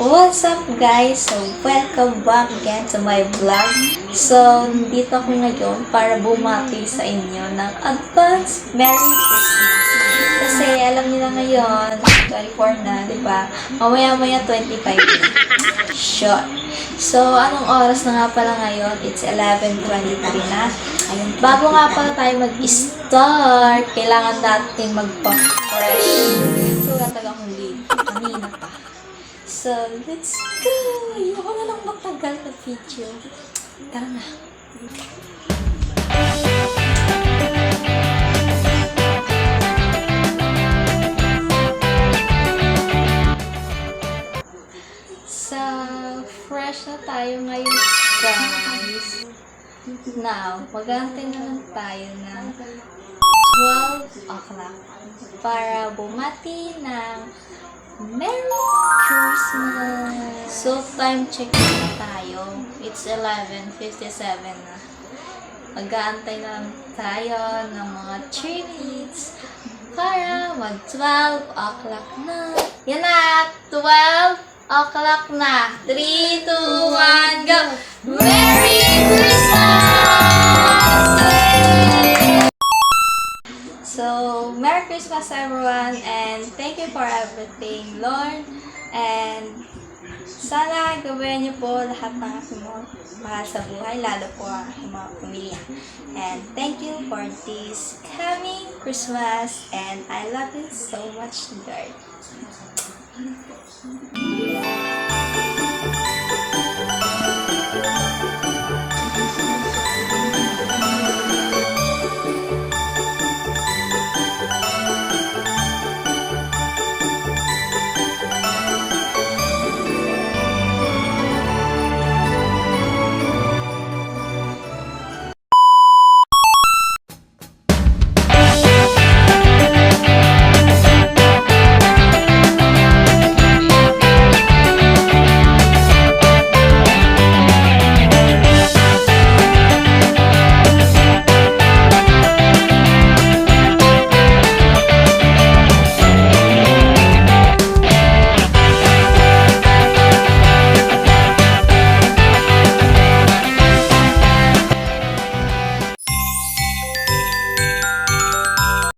What's up guys? So, welcome back again to my vlog. So, dito ako ngayon para bumati sa inyo ng advance Merry Christmas. Kasi alam niyo na ngayon, 24 na, di ba? Mamaya-maya 25 na. Shot. So, anong oras na nga pala ngayon? It's 11:23 na. Ayun, bago nga pala tayo mag-start, kailangan natin magpa-fresh. So, nataga akong leave. Kanina pa. So, let's go! Ayoko na lang matagal na video. Tara na. So, fresh na tayo ngayon, guys. Now, mag-aantay na lang tayo ng 12 o'clock para bumati ng Merry Christmas! So, time check na tayo. It's 11:57 na. Mag-aantay na lang tayo ng mga 3 minutes para mag-12 o'clock na. Yan na! 12 o'clock na. 3, 2, 1, go! Merry Christmas! So, Merry Christmas everyone, and thank you for everything, Lord. And sana gawin niyo po lahat ng aking mga mahal sa buhay, lalo po ang aking mga pamilya. And thank you for this coming Christmas, and I love you so much, Lord.